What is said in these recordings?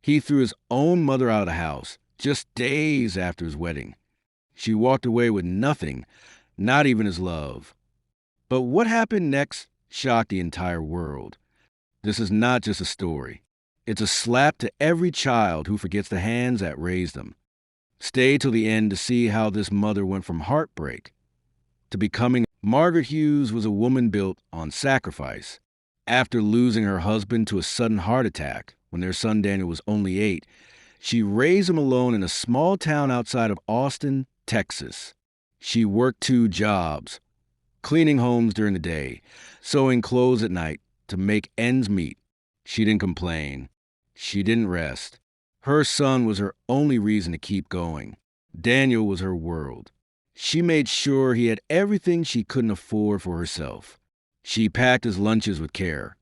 He threw his own mother out of the house just days after his wedding. She walked away with nothing, not even his love. But what happened next shocked the entire world. This is not just a story. It's a slap to every child who forgets the hands that raised them. Stay till the end to see how this mother went from heartbreak to becoming. Margaret Hughes was a woman built on sacrifice. After losing her husband to a sudden heart attack when their son Daniel was only 8, she raised him alone in a small town outside of Austin, Texas. She worked 2 jobs, cleaning homes during the day, sewing clothes at night to make ends meet. She didn't complain. She didn't rest. Her son was her only reason to keep going. Daniel was her world. She made sure he had everything she couldn't afford for herself. She packed his lunches with care,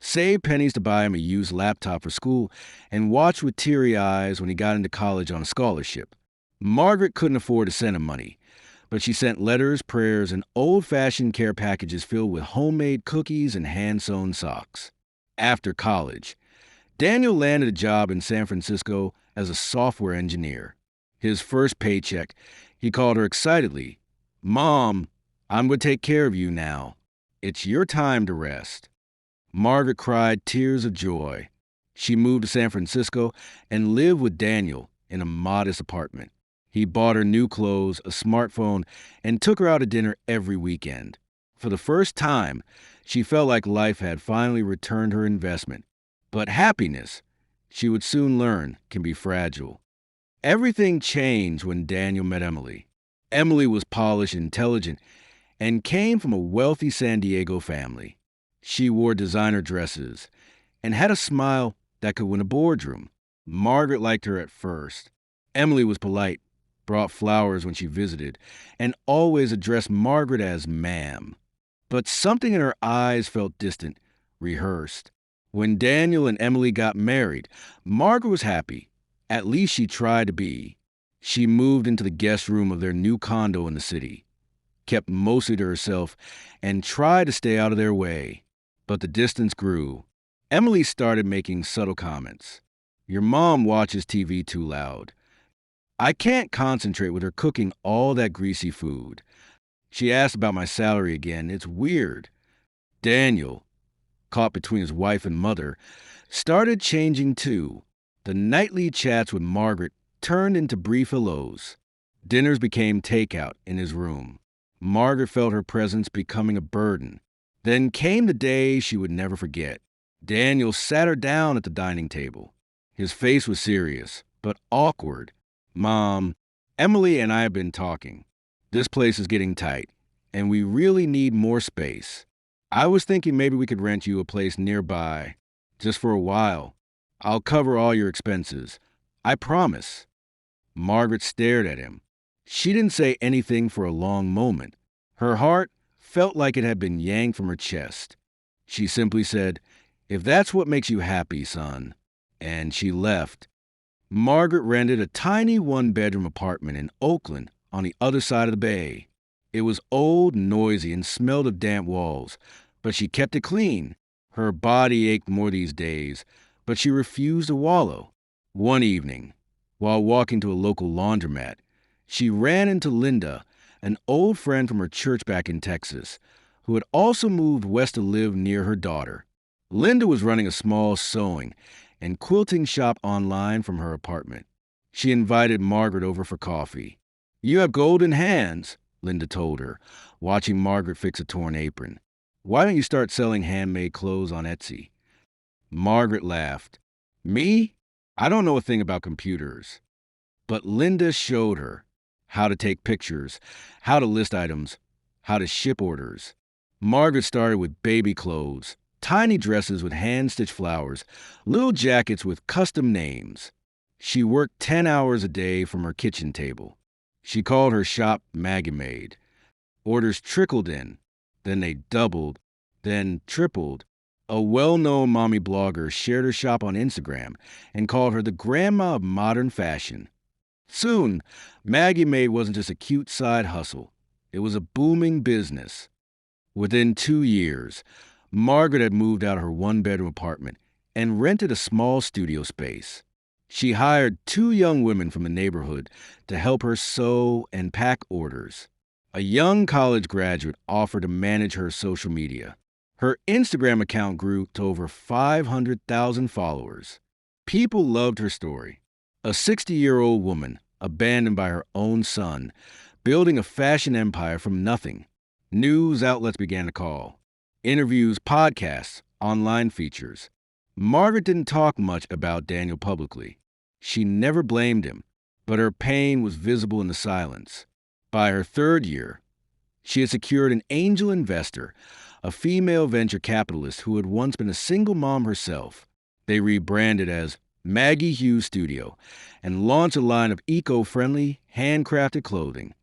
saved pennies to buy him a used laptop for school, and watched with teary eyes when he got into college on a scholarship. Margaret couldn't afford to send him money, but she sent letters, prayers, and old-fashioned care packages filled with homemade cookies and hand-sewn socks. After college, Daniel landed a job in San Francisco as a software engineer. His first paycheck, he called her excitedly, "Mom, I'm going to take care of you now. It's your time to rest." Margaret cried tears of joy. She moved to San Francisco and lived with Daniel in a modest apartment. He bought her new clothes, a smartphone, and took her out to dinner every weekend. For the first time, she felt like life had finally returned her investment. But happiness, she would soon learn, can be fragile. Everything changed when Daniel met Emily. Emily was polished, intelligent, and came from a wealthy San Diego family. She wore designer dresses and had a smile that could win a boardroom. Margaret liked her at first. Emily was polite, brought flowers when she visited, and always addressed Margaret as ma'am. But something in her eyes felt distant, rehearsed. When Daniel and Emily got married, Margaret was happy. At least she tried to be. She moved into the guest room of their new condo in the city, kept mostly to herself, and tried to stay out of their way. But the distance grew. Emily started making subtle comments. "Your mom watches TV too loud. I can't concentrate with her cooking all that greasy food. She asked about my salary again. It's weird." Daniel, caught between his wife and mother, started changing too. The nightly chats with Margaret turned into brief hellos. Dinners became takeout in his room. Margaret felt her presence becoming a burden. Then came the day she would never forget. Daniel sat her down at the dining table. His face was serious, but awkward. "Mom, Emily and I have been talking. This place is getting tight, and we really need more space. I was thinking maybe we could rent you a place nearby, just for a while. I'll cover all your expenses. I promise." Margaret stared at him. She didn't say anything for a long moment. Her heart felt like it had been yanked from her chest. She simply said, "If that's what makes you happy, son." And she left. Margaret rented a tiny one-bedroom apartment in Oakland on the other side of the bay. It was old, noisy, and smelled of damp walls, but she kept it clean. Her body ached more these days, but she refused to wallow. One evening, while walking to a local laundromat, she ran into Linda, an old friend from her church back in Texas, who had also moved west to live near her daughter. Linda was running a small sewing and quilting shop online from her apartment. She invited Margaret over for coffee. "You have golden hands," Linda told her, watching Margaret fix a torn apron. "Why don't you start selling handmade clothes on Etsy?" Margaret laughed. "Me? I don't know a thing about computers." But Linda showed her how to take pictures, how to list items, how to ship orders. Margaret started with baby clothes, tiny dresses with hand-stitched flowers, little jackets with custom names. She worked 10 hours a day from her kitchen table. She called her shop Maggie Made. Orders trickled in, then they doubled, then tripled. A well-known mommy blogger shared her shop on Instagram and called her the grandma of modern fashion. Soon, Maggie Made wasn't just a cute side hustle. It was a booming business. Within 2 years, Margaret had moved out of her one-bedroom apartment and rented a small studio space. She hired two young women from the neighborhood to help her sew and pack orders. A young college graduate offered to manage her social media. Her Instagram account grew to over 500,000 followers. People loved her story. A 60-year-old woman, abandoned by her own son, building a fashion empire from nothing. News outlets began to call. Interviews, podcasts, online features. Margaret didn't talk much about Daniel publicly. She never blamed him, but her pain was visible in the silence. By her third year, she had secured an angel investor, a female venture capitalist who had once been a single mom herself. They rebranded as Maggie Hughes Studio and launched a line of eco-friendly, handcrafted clothing.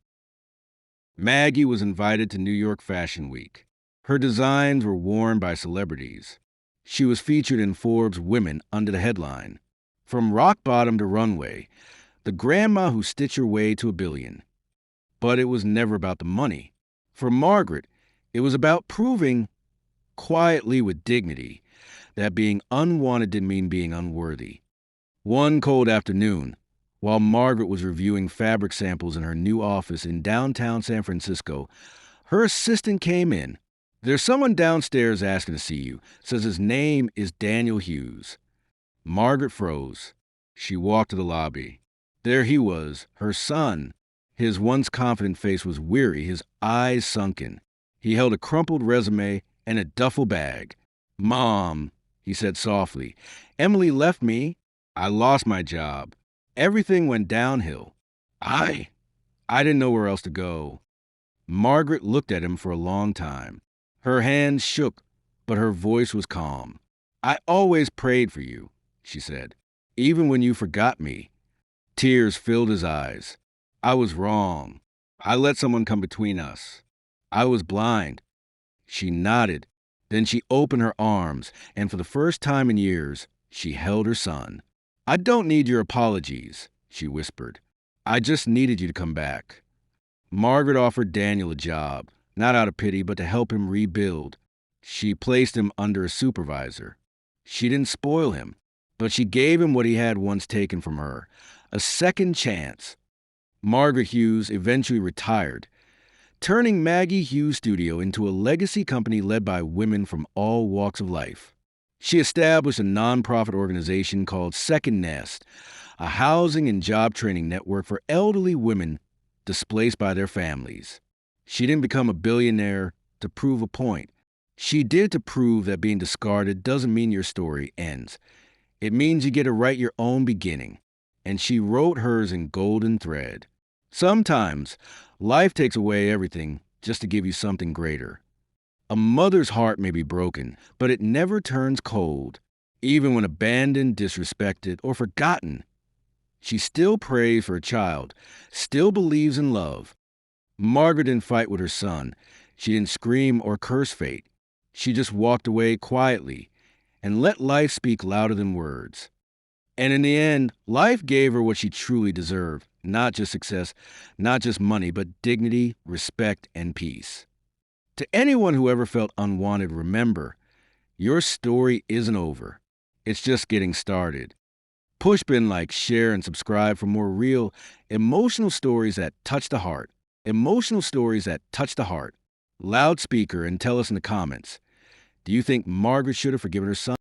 Maggie was invited to New York Fashion Week. Her designs were worn by celebrities. She was featured in Forbes' Women under the headline, "From Rock Bottom to Runway, the grandma who stitched her way to $1 billion." But it was never about the money. For Margaret, it was about proving, quietly with dignity, that being unwanted didn't mean being unworthy. One cold afternoon, while Margaret was reviewing fabric samples in her new office in downtown San Francisco, her assistant came in. "There's someone downstairs asking to see you. Says his name is Daniel Hughes." Margaret froze. She walked to the lobby. There he was, her son. His once confident face was weary, his eyes sunken. He held a crumpled resume and a duffel bag. "Mom," he said softly, "Emily left me. I lost my job. Everything went downhill. I didn't know where else to go." Margaret looked at him for a long time. Her hands shook, but her voice was calm. "I always prayed for you," she said, "even when you forgot me." Tears filled his eyes. "I was wrong. I let someone come between us. I was blind." She nodded. Then she opened her arms, and for the first time in years, she held her son. "I don't need your apologies," she whispered. "I just needed you to come back." Margaret offered Daniel a job, not out of pity, but to help him rebuild. She placed him under a supervisor. She didn't spoil him, but she gave him what he had once taken from her, a second chance. Margaret Hughes eventually retired, turning Maggie Hughes Studio into a legacy company led by women from all walks of life. She established a nonprofit organization called Second Nest, a housing and job training network for elderly women displaced by their families. She didn't become a billionaire to prove a point. She did to prove that being discarded doesn't mean your story ends. It means you get to write your own beginning. And she wrote hers in golden thread. Sometimes, life takes away everything just to give you something greater. A mother's heart may be broken, but it never turns cold. Even when abandoned, disrespected, or forgotten, she still prays for a child, still believes in love. Margaret didn't fight with her son. She didn't scream or curse fate. She just walked away quietly and let life speak louder than words. And in the end, life gave her what she truly deserved. Not just success, not just money, but dignity, respect, and peace. To anyone who ever felt unwanted, remember, your story isn't over. It's just getting started. Push bin, like, share, and subscribe for more real, emotional stories that touch the heart. Emotional stories that touch the heart. Loudspeaker and tell us in the comments. Do you think Margaret should have forgiven her son?